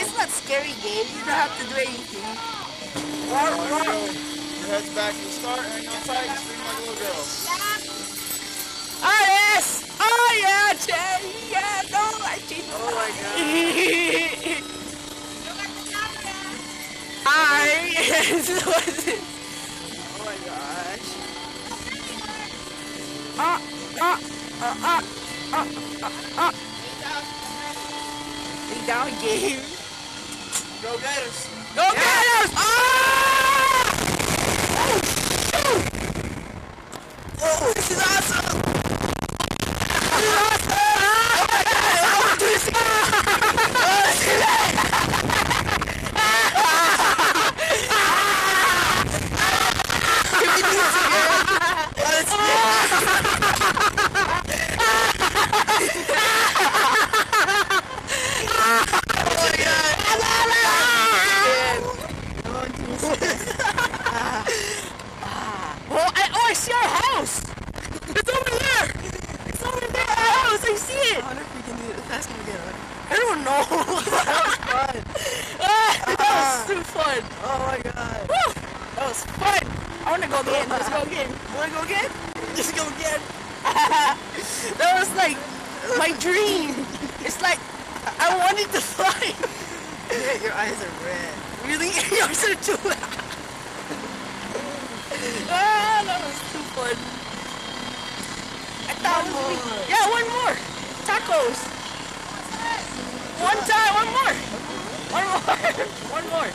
it's not scary game. You don't have to do anything. Your head's back to the start, hang on tight, scream like a little girl. Ah, yes! Oh, yeah, Jay! Yeah, no, I cheated. Oh my god. Yes, what is it? Oh my gosh. Lay down, game. Go Gators. Go get us! Ah! Oh, this is awesome! This is awesome! I see our house! It's over there! It's over there, our house! I see it! I wonder if we can do it fast again. I don't know! Fun. That was too fun! Oh my god. Woo! That was fun! I wanna go again, let's go again! You wanna go again? Just go again! That was like my dream! It's like, I wanted to fly! Yeah, your eyes are red. Really? Yours are too loud! That was too fun! I thought it was me. Yeah, one more! Tacos! One more! One more! One more!